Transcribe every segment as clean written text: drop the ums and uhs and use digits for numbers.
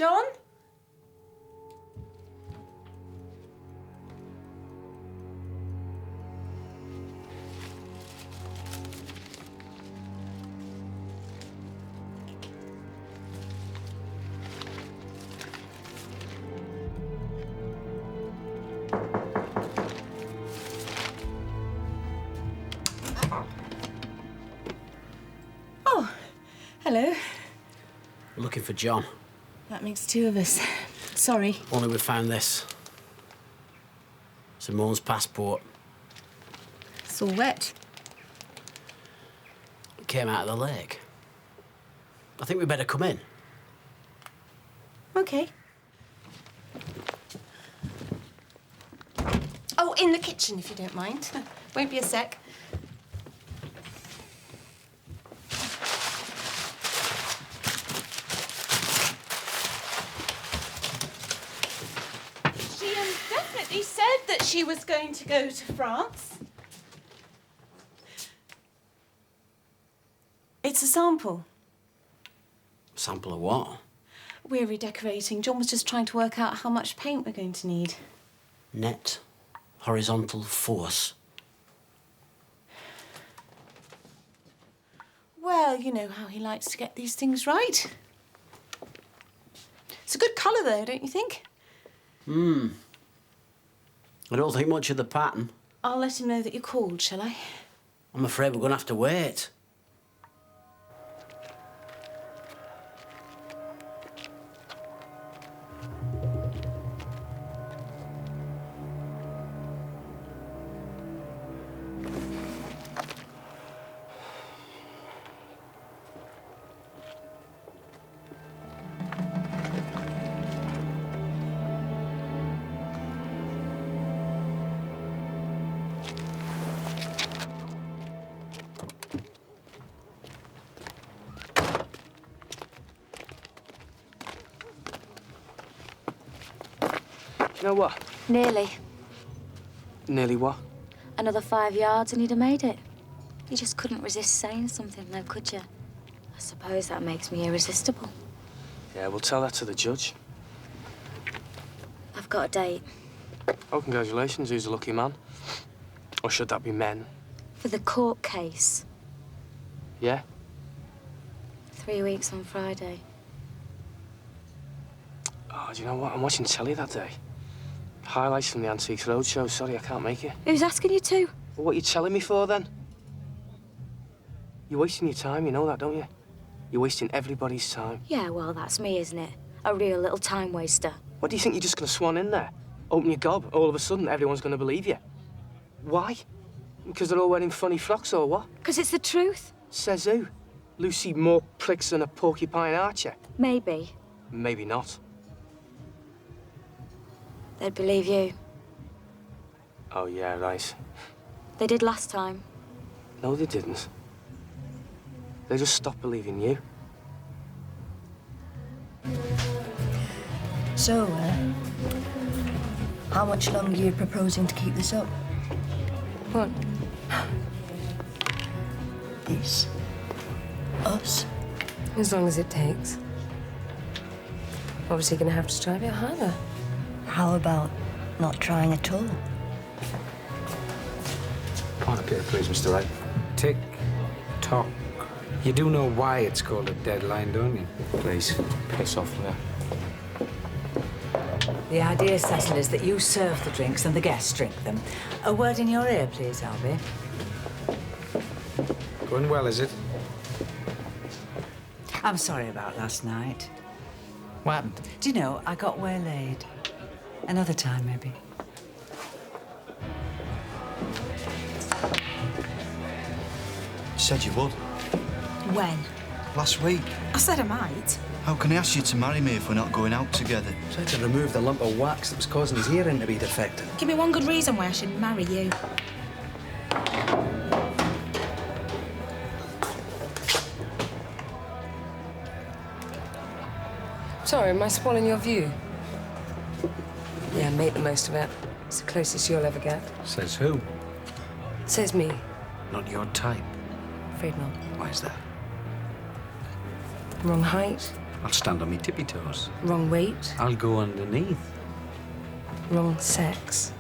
John? Oh, hello. We're looking for John. That makes two of us. Sorry. Only we found this. Simone's passport. It's all wet. It came out of the lake. I think we better come in. Okay. Oh, in the kitchen, if you don't mind. Won't be a sec. She definitely said that she was going to go to France. It's a sample. Sample of what? We're redecorating. John was just trying to work out how much paint we're going to need. Net horizontal force. Well, you know how he likes to get these things right. It's a good colour, though, don't you think? I don't think much of the pattern. I'll let him know that you called, shall I? I'm afraid we're going to have to wait. You know what? Nearly. Nearly what? Another 5 yards and you'd have made it. You just couldn't resist saying something, though, could you? I suppose that makes me irresistible. Yeah, we'll tell that to the judge. I've got a date. Oh, congratulations. Who's the lucky man? Or should that be men? For the court case. Yeah? 3 weeks on Friday. Oh, do you know what? I'm watching telly that day. Highlights from the Antiques Roadshow. Sorry, I can't make it. Who's asking you to? Well, what are you telling me for, then? You're wasting your time, you know that, don't you? You're wasting everybody's time. Yeah, well, that's me, isn't it? A real little time waster. What, do you think you're just going to swan in there? Open your gob, all of a sudden everyone's going to believe you? Why? Because they're all wearing funny frocks or what? Because it's the truth. Says who? Lucy more pricks than a porcupine archer? Maybe. Maybe not. They'd believe you. Oh, yeah, right. They did last time. No, they didn't. They just stopped believing you. So, how much longer are you proposing to keep this up? What? This. Us. As long as it takes. Obviously gonna have to try a bit harder. How about not trying at all? On a bit, please, Mr. Wright. Tick, tock. You do know why it's called a deadline, don't you? Please, piss off with her. The idea, Cecil, is that you serve the drinks and the guests drink them. A word in your ear, please, Albie. Going well, is it? I'm sorry about last night. What happened? Do you know, I got waylaid. Another time, maybe. You said you would. When? Last week. I said I might. How can I ask you to marry me if we're not going out together? Tried to remove the lump of wax that was causing his hearing to be defective. Give me one good reason why I should marry you. Sorry, am I spoiling your view? Yeah, make the most of it. It's the closest you'll ever get. Says who? Says me. Not your type. Afraid not. Why is that? Wrong height, I'll stand on me tippy toes. Wrong weight, I'll go underneath. wrong sex.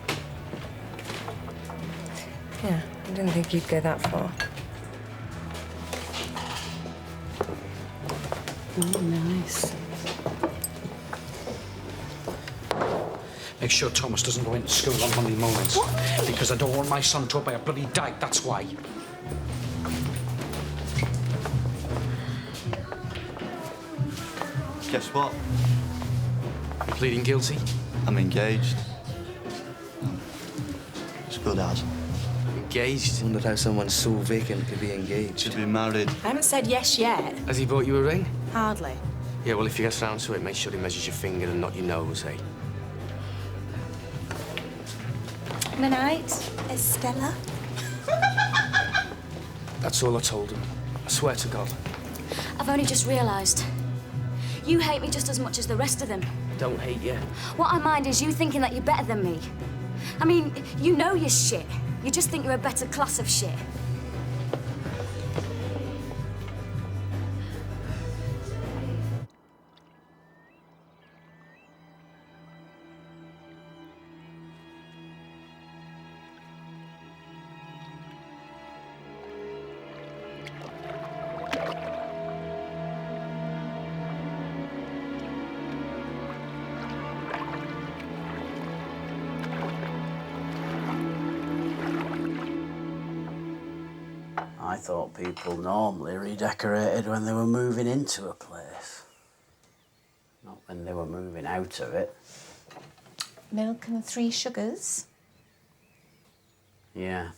Yeah, I didn't think you'd go that far. Oh, nice. Make sure Thomas doesn't go into school on Monday mornings. What? Because I don't want my son taught by a bloody dyke, that's why. Guess what? You pleading guilty? I'm engaged. As good as. Engaged? Wondered how someone so vacant could be engaged. To be married. I haven't said yes yet. Has he bought you a ring? Hardly. Yeah, well, if he gets round to it, make sure he measures your finger and not your nose, eh? Good night, Estella. That's all I told him. I swear to God. I've only just realised. You hate me just as much as the rest of them. Don't hate you. What I mind is you thinking that you're better than me. I mean, you know you're shit. You just think you're a better class of shit. I thought people normally redecorated when they were moving into a place. Not when they were moving out of it. Milk and 3 sugars. Yeah.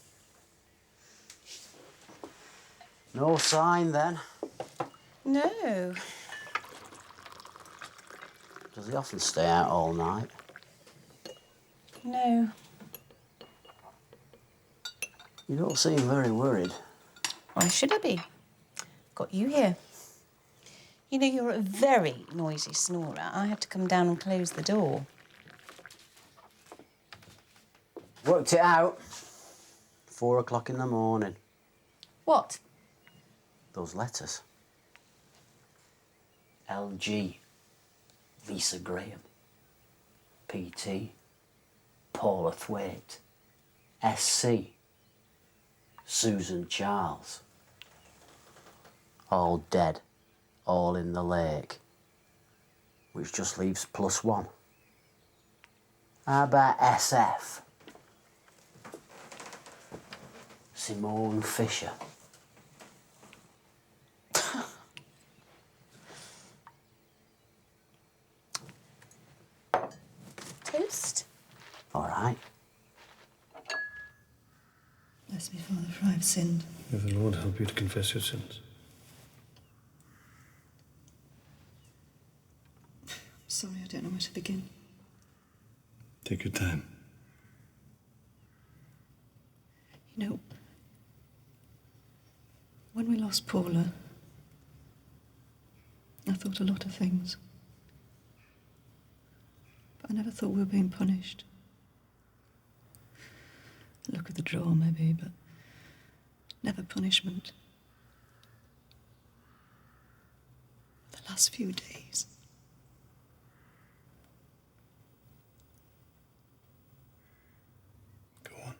No sign then. No. Does he often stay out all night? No. You don't seem very worried. Why should I be? Got you here. You know, you're a very noisy snorer. I had to come down and close the door. Worked it out. 4 o'clock in the morning. What? Those letters. LG. Lisa Graham. PT. Paula Thwaite. SC. Susan Charles. All dead. All in the lake. Which just leaves +1. How about SF? Simone Fisher. Toast? All right. Bless me, Father, for I've sinned. May the Lord help you to confess your sins. I'm sorry, I don't know where to begin. Take your time. You know, when we lost Paula, I thought a lot of things. But I never thought we were being punished. Look at the draw, maybe, but never punishment. The last few days. Go on.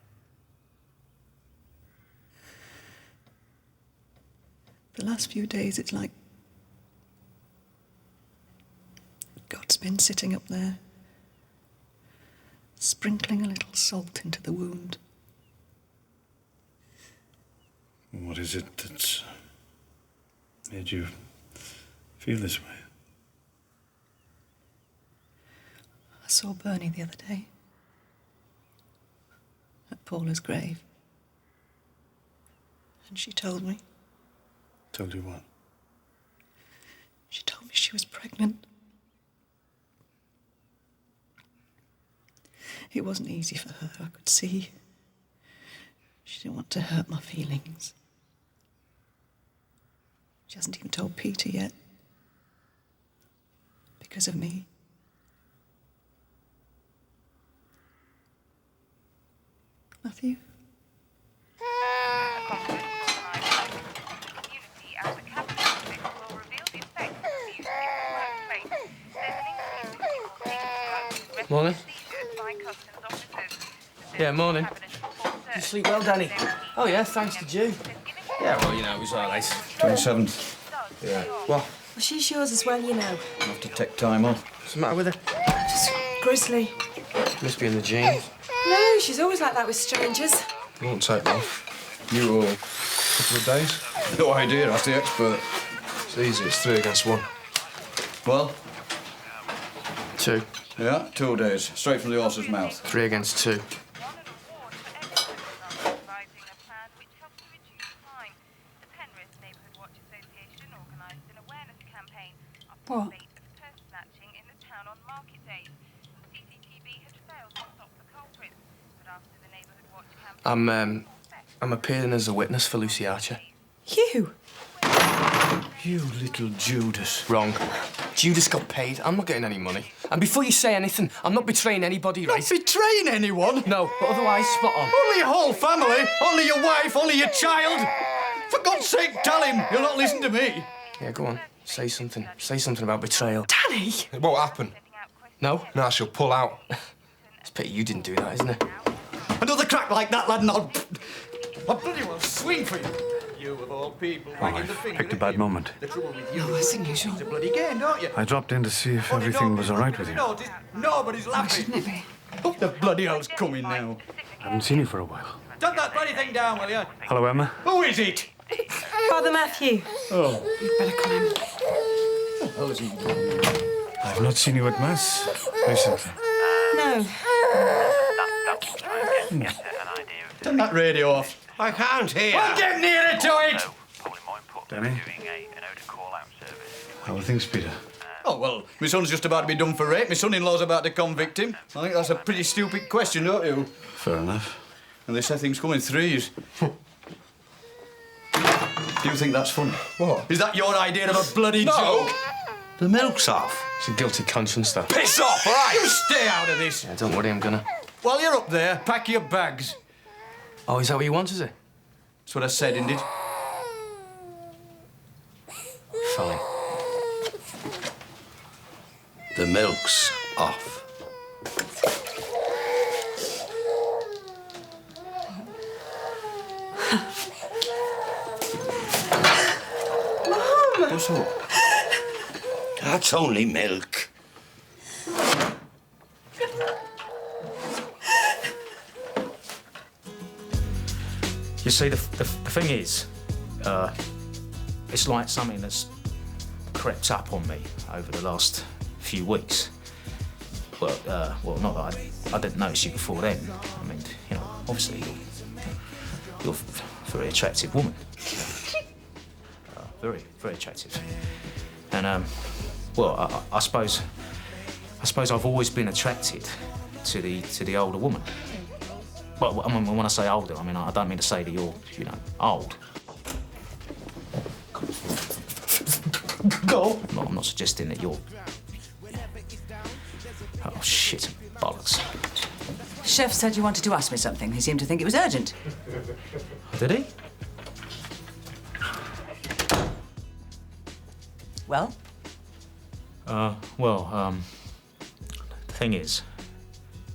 The last few days, it's like God's been sitting up there, sprinkling a little salt into the wound. What is it that's made you feel this way? I saw Bernie the other day at Paula's grave. And she told me. Told you what? She told me she was pregnant. It wasn't easy for her, I could see. She didn't want to hurt my feelings. She hasn't even told Peter yet. Because of me. Matthew? Morning. Yeah, morning. Did you sleep well, Danny? Oh, yeah, thanks to you. Yeah, well, you know, it was all right. 27th. Yeah. What? Well, she's yours as well, you know. I'll have to take time off. What's the matter with her? Just grizzly. Must be in the genes. No, she's always like that with strangers. It won't take long. You all, couple of days? No idea, ask the expert. It's easy, it's 3 against 1. Well? 2. Yeah, 2 days. Straight from the horse's mouth. 3 against 2. What? I'm appearing as a witness for Lucy Archer. You? You little Judas. Wrong. Judas got paid. I'm not getting any money. And before you say anything, I'm not betraying anybody, right? Not betraying anyone? No, but otherwise, spot on. Only your whole family, only your wife, only your child. For God's sake, tell him. You'll not listen to me. Yeah, go on. Say something. Say something about betrayal. Danny! It won't happen. No? No, she'll pull out. It's a pity you didn't do that, isn't it? Another crack like that, lad, and I'll bloody well swing for you. You of all people. Well, I picked a bad moment. The trouble with you. Oh, as usual. It's a bloody game, don't you? I dropped in to see if everything was all right with you. Nobody's Why laughing. shouldn't it be? Oh, the bloody hell's coming now. I haven't seen you for a while. Turn that bloody thing down, will you? Hello, Emma. Who is it? Father Matthew. Oh. You'd better come in. How is he? I've not seen you at Mass recently. No. Turn that radio off. I can't hear. Well, get nearer to it! Danny? How are things, Peter? Oh, well, my son's just about to be done for rape. My son-in-law's about to convict him. I think that's a pretty stupid question, don't you? Fair enough. And they say things come in threes. Do you think that's funny? What? Is that your idea of a bloody No. joke? The milk's off. It's a guilty conscience, though. Piss off, all right? You stay out of this. Yeah, don't worry, I'm gonna. While you're up there, pack your bags. Oh, is that what you want, is it? That's what I said, isn't it? Fine. The milk's off. Mum! What's up? That's only milk. You see, the thing is, it's like something that's crept up on me over the last few weeks. Well, not that I didn't notice you before then. I mean, you know, obviously you're a very attractive woman. Very, very attractive. And well, I suppose I've always been attracted to the older woman. Well, I mean, when I say older, I mean I don't mean to say that you're, you know, old. Go. I'm not suggesting that you're. Oh shit, bollocks. Chef said you wanted to ask me something. He seemed to think it was urgent. Did he? Well? Well, the thing is,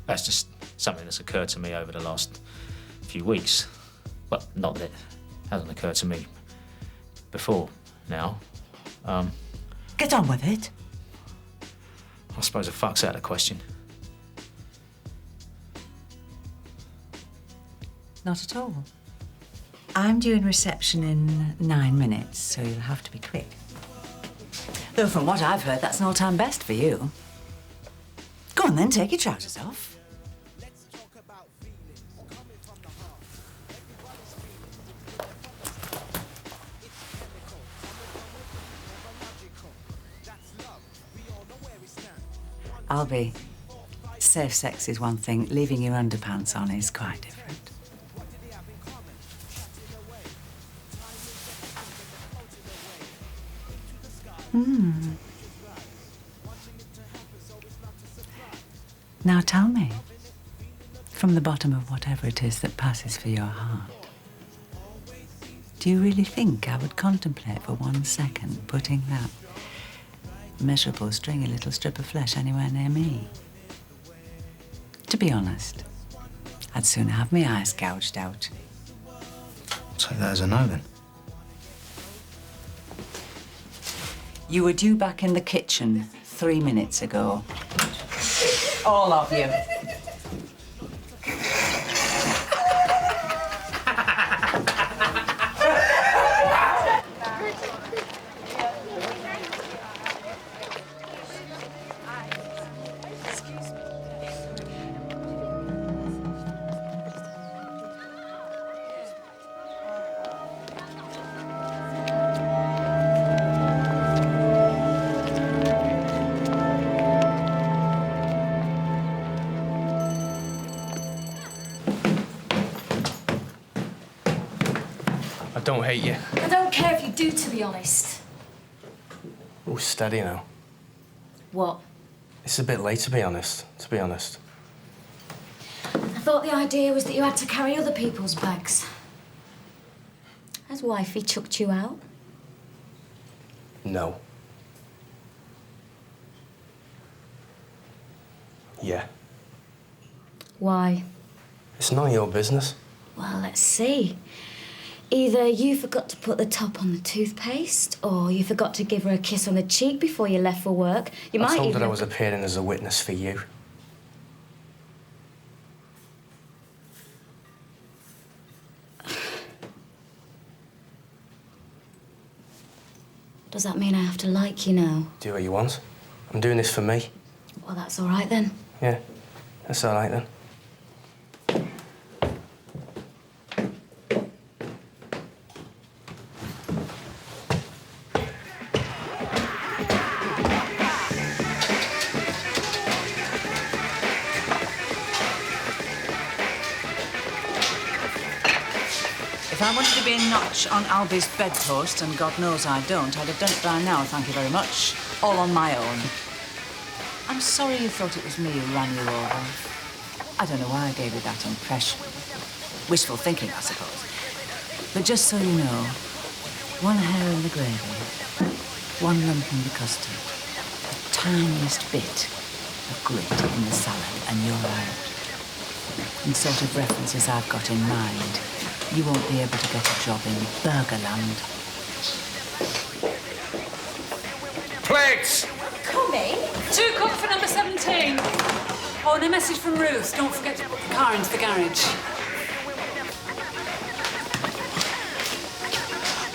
that's just something that's occurred to me over the last few weeks. Well, not that it hasn't occurred to me before now. Get on with it. I suppose the fuck's out of the question. Not at all. I'm due in reception in 9 minutes, so you'll have to be quick. Though from what I've heard, that's an all-time best for you. Go on then, take your trousers off. I'll be. Safe sex is one thing, leaving your underpants on is quite different. Now tell me, from the bottom of whatever it is that passes for your heart, do you really think I would contemplate for 1 second putting that miserable, stringy little strip of flesh anywhere near me? To be honest, I'd sooner have my eyes gouged out. Take that as a no, then. You were due back in the kitchen 3 minutes ago. All of you. I don't hate you. I don't care if you do, to be honest. Oh, steady now. What? It's a bit late, to be honest. I thought the idea was that you had to carry other people's bags. Has wifey chucked you out? No. Yeah. Why? It's none of your business. Well, let's see. Either you forgot to put the top on the toothpaste, or you forgot to give her a kiss on the cheek before you left for work. You I might told even her I have was appearing as a witness for you. Does that mean I have to like you now? Do what you want. I'm doing this for me. Well, that's all right then. Yeah, that's all right then. If I wanted to be a notch on Albie's bedpost, and God knows I don't, I'd have done it by now, thank you very much. All on my own. I'm sorry you thought it was me who ran you over. I don't know why I gave you that impression. Wishful thinking, I suppose. But just so you know, one hair in the gravy, one lump in the custard, the tiniest bit of grit in the salad, and you're out. And sort of references I've got in mind, you won't be able to get a job in Burgerland. Plates! Coming? 2 cup for number 17. Oh, and a message from Ruth. Don't forget to put the car into the garage.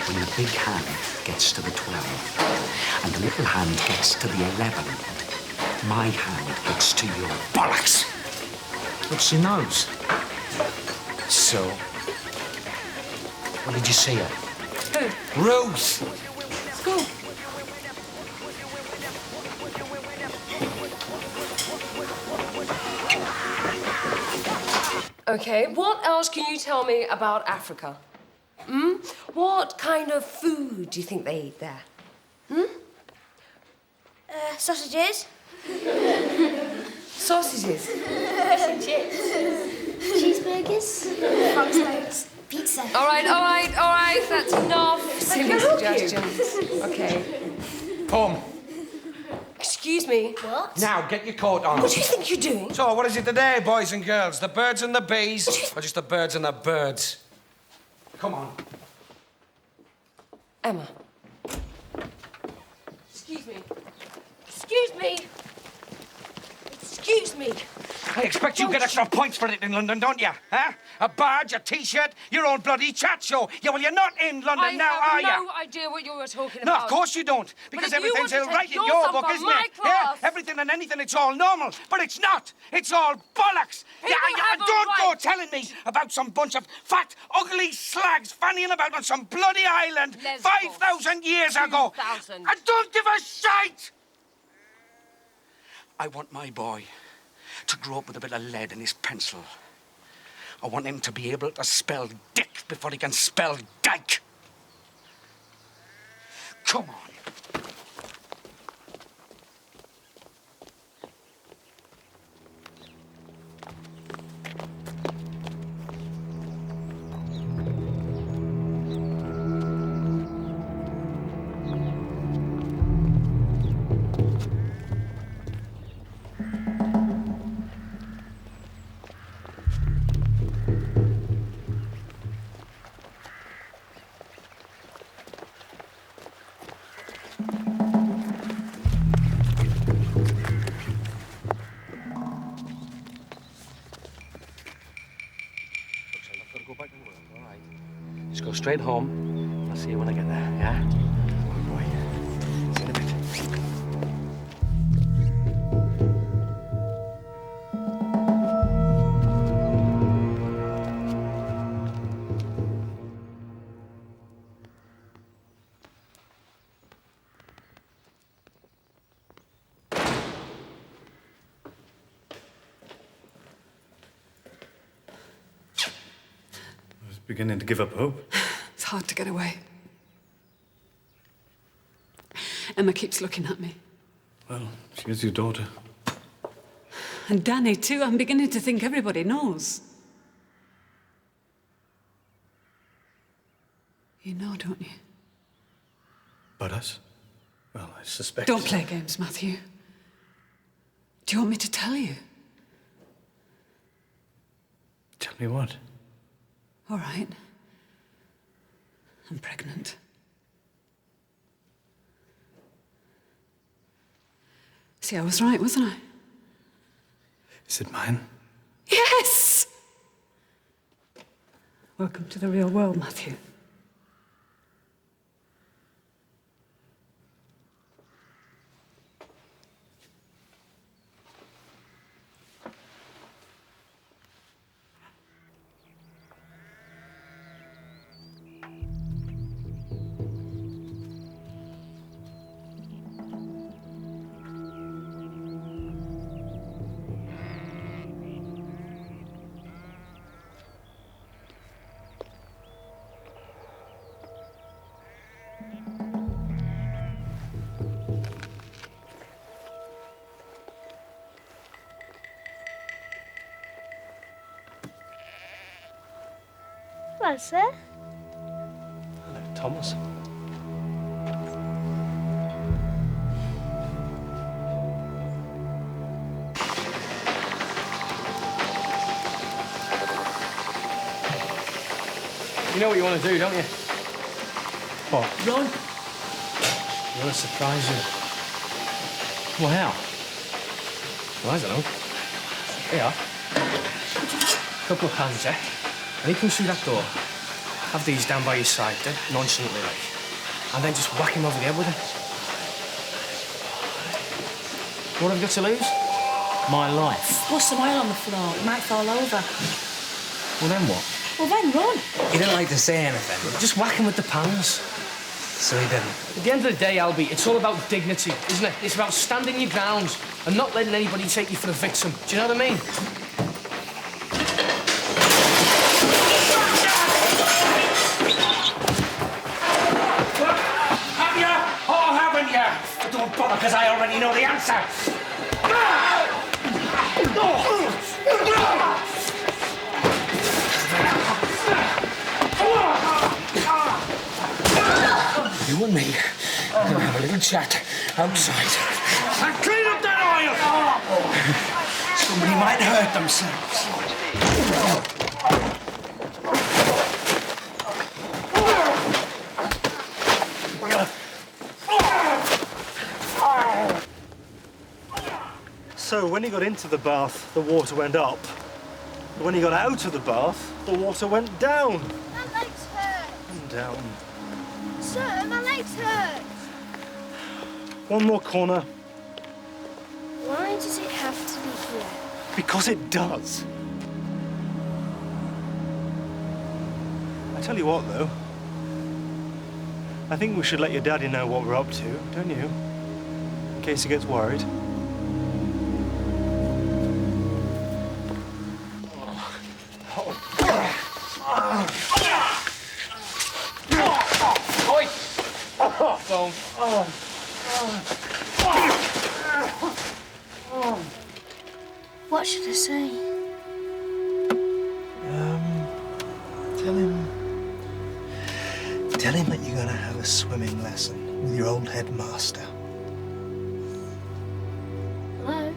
When the big hand gets to the 12 and the little hand gets to the 11, my hand gets to your bollocks. But she knows. So, when did you see her? Who? Ruth! School. Okay, what else can you tell me about Africa? What kind of food do you think they eat there? Sausages. Sausages? Fish and chips. Cheeseburgers. Frog legs. Pizza. All right, that's enough. Silly I help you? suggestions. Okay. Come. Excuse me. What? Now, get your coat on. What do you think you're doing? So, what is it today, boys and girls? The birds and the bees? Or just the birds and the birds? Come on. Emma. Excuse me. Excuse me. Excuse me. I expect you get extra points for it in London, don't you? Huh? A badge, a T-shirt, your own bloody chat show. Yeah, well, you're not in London now, are you? I have no idea what you were talking No, about. of course you don't, because if you everything's want to all right take in your your son book, from isn't my it? Yeah, class- everything and anything, it's all normal, but it's not. It's all bollocks. People have a don't go right. telling me about some bunch of fat, ugly slags fannying about on some bloody island Lesbos. 5,000 years ago. 2,000. I don't give a shite. I want my boy to grow up with a bit of lead in his pencil. I want him to be able to spell dick before he can spell dyke. Come on. go back to work, all right? Just go straight home. I'll see you when I get there, yeah? Good boy. See you in a bit. Beginning to give up hope. It's hard to get away. Emma keeps looking at me. Well, she is your daughter. And Danny, too. I'm beginning to think everybody knows. You know, don't you? But us? Well, I suspect... Don't play games, Matthew. Do you want me to tell you? Tell me what? All right. I'm pregnant. See, I was right, wasn't I? Is it mine? Yes! Welcome to the real world, Matthew. Hello, sir. Hello, Thomas. You know what you want to do, don't you? What? Run. You want to surprise you. Well, how? Well, I don't know. Here you are. Couple of hands, eh? And he comes through that door. Have these down by your side, dead nonchalantly like. And then just whack him over the head with it. What have you got to lose? My life. Pour some oil on the floor. It might fall over. Well, then what? Well, then run. He didn't like to say anything. Just whack him with the pans. So he didn't. At the end of the day, Albie, it's all about dignity, isn't it? It's about standing your ground and not letting anybody take you for a victim. Do you know what I mean? Have you or haven't you? Don't bother, because I already know the answer. You and me are going to have a little chat outside. And clean up that oil! Somebody might hurt themselves. So when he got into the bath, the water went up. But when he got out of the bath, the water went down. My legs hurt. And down. Sir, my legs hurt. One more corner. Why does it have to be here? Because it does. I tell you what, though. I think we should let your daddy know what we're up to, don't you? In case he gets worried. Oi! Phone. What should I say? Tell him that you're going to have a swimming lesson with your old headmaster. Hello?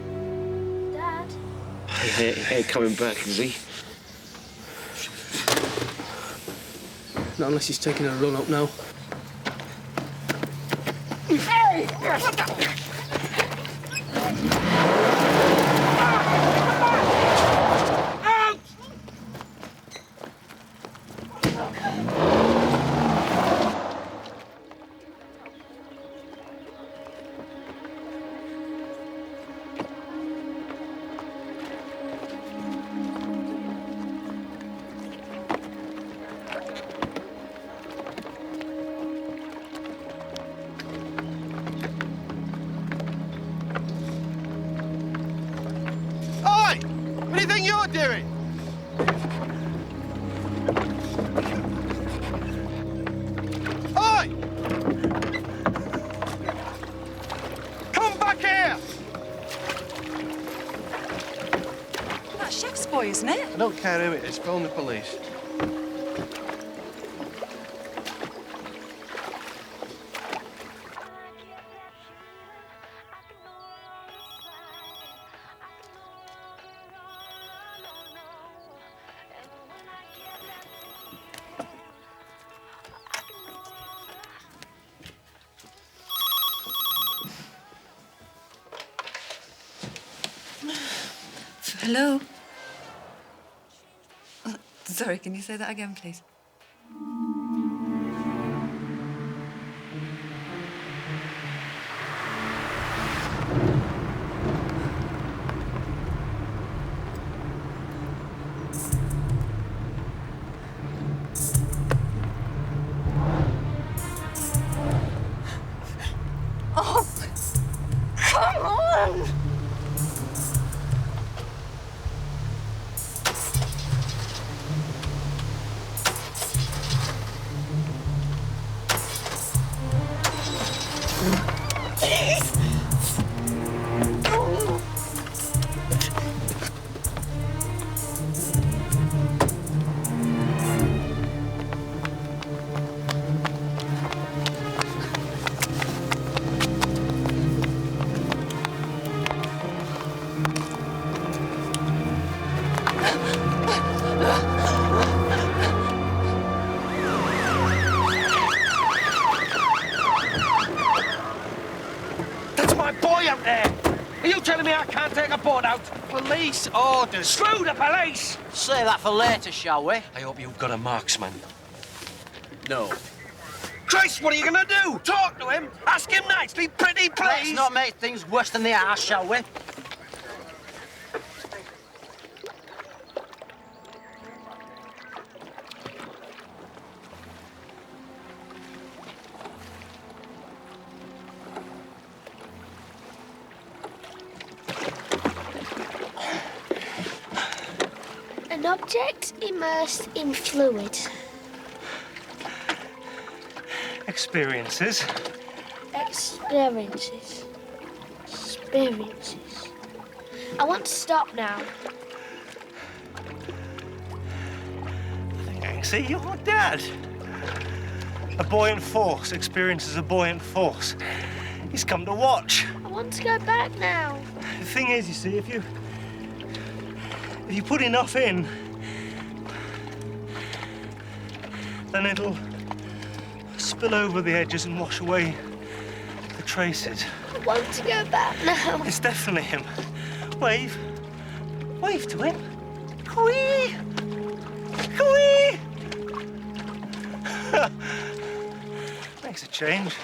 Dad? He ain't coming back, is he? Not unless he's taking a run up now. Hey! Oi! What do you think you're doing? Oi! Come back here! That chef's boy, isn't it? I don't care who it is. Phone the police. Hello? Sorry, can you say that again, please? Oh, come on! That's my boy out there! Are you telling me I can't take a boat out? Police orders. Screw the police! Say that for later, shall we? I hope you've got a marksman. No. Christ, what are you gonna do? Talk to him? Ask him nicely, pretty please? Let's not make things worse than they are, shall we? An object immersed in fluid. Experiences. Experiences. Experiences. I want to stop now. I can see your dad. A buoyant force experiences a buoyant force. He's come to watch. I want to go back now. The thing is, you see, if you put enough in, then it'll spill over the edges and wash away the traces. I want to go back now. It's definitely him. Wave. Wave to him. Cwee! Cwee! Makes a change.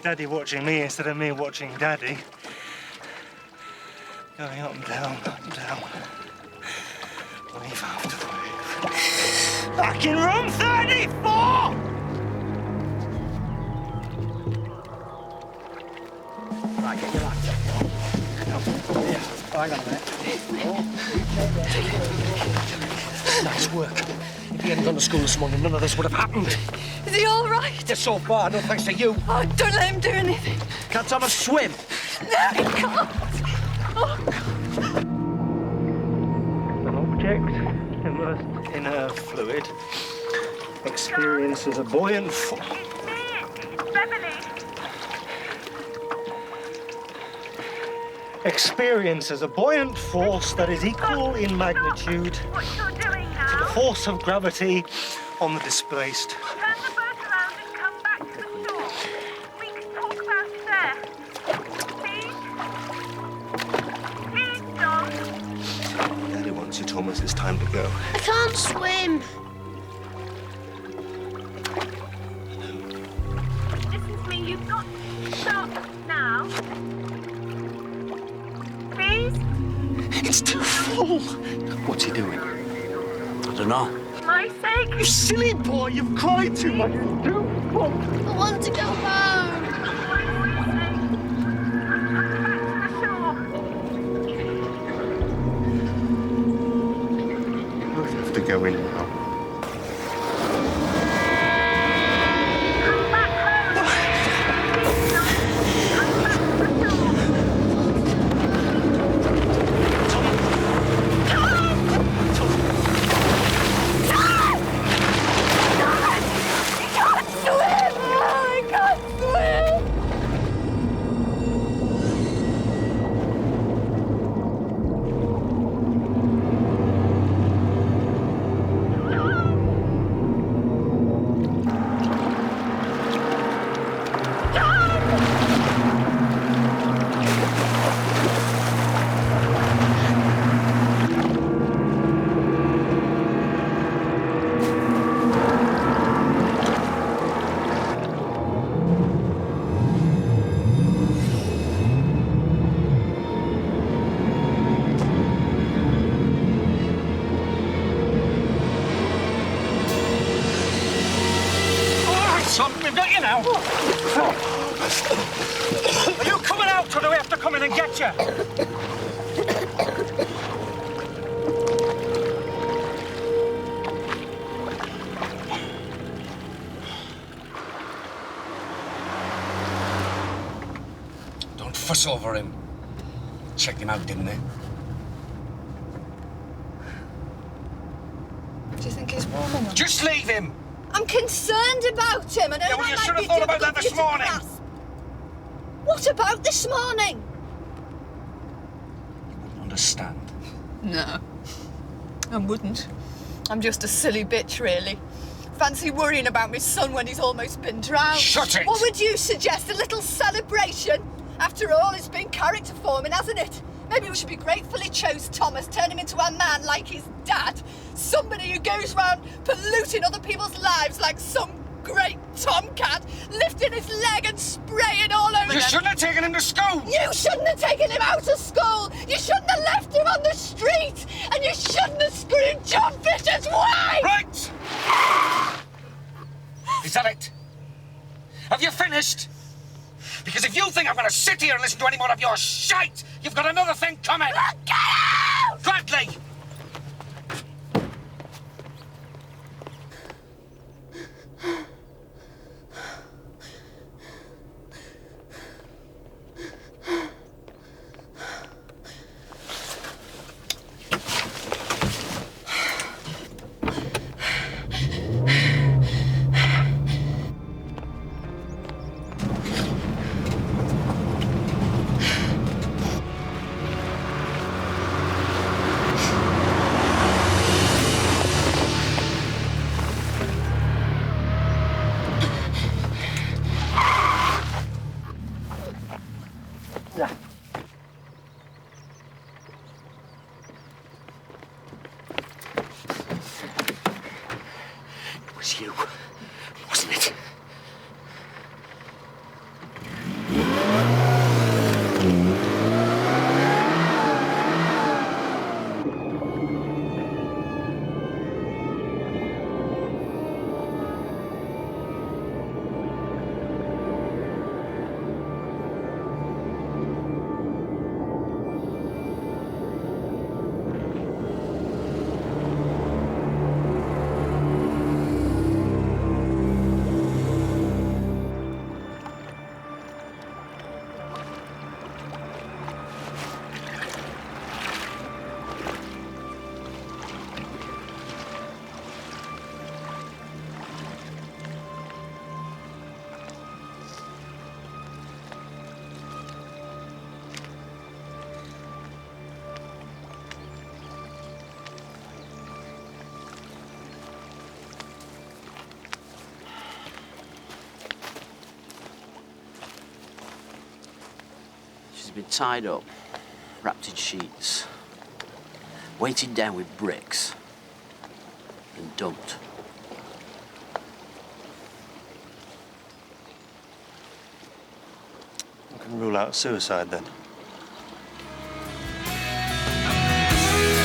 Daddy watching me instead of me watching Daddy. Going up and down, up and down. Wave after wave. Back in room 34! Right, get your laptop. Yeah, hang on a minute. Nice work. If he hadn't gone to school this morning, none of this would have happened. Is he all right? Just so far, no thanks to you. Oh, don't let him do anything. Can't have a swim. No, he can't. Oh, An object immersed in a fluid experiences a buoyant force. Experiences a buoyant force that is equal in magnitude to the force of gravity on the displaced. Turn the boat around and come back to the shore. We can talk about it there. Please? Please, John. Daddy wants you, Thomas. It's time to go. I can't swim. on? My sake. You silly boy, you've cried too much. I want to go home. I have to go in now. Son, we've got you now. Are you coming out, or do we have to come in and get you? Don't fuss over him. Checked him out, didn't they? Do you think he's warm enough? Just leave him. I'm concerned about him. I know Yeah, well, that you might should have be thought about that difficult this for you to morning. grasp. What about this morning? Understand? No, I wouldn't. I'm just a silly bitch, really. Fancy worrying about my son when he's almost been drowned. Shut it! What would you suggest? A little celebration? After all, it's been character forming, hasn't it? Maybe we should be grateful he chose Thomas, turn him into a man like his dad. Somebody who goes round polluting other people's lives like some great tomcat, lifting his leg and spraying all over You them. shouldn't have taken him to school. You shouldn't have taken him out of school. You shouldn't have left him on the street. And you shouldn't have screamed John Fisher's wife. Right! Is that it? Have you finished? Because if you think I'm going to sit here and listen to any more of your shite, you've got another thing coming. Get out! Gladly! It was you, wasn't it? She's been tied up, wrapped in sheets, weighted down with bricks, and dumped. I can rule out suicide then.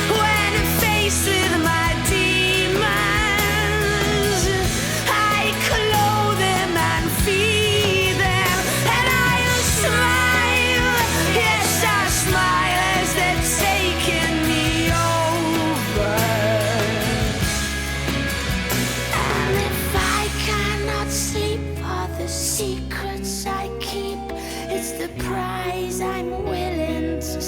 When I'm faced with my demons, secrets I keep. It's the prize I'm willing to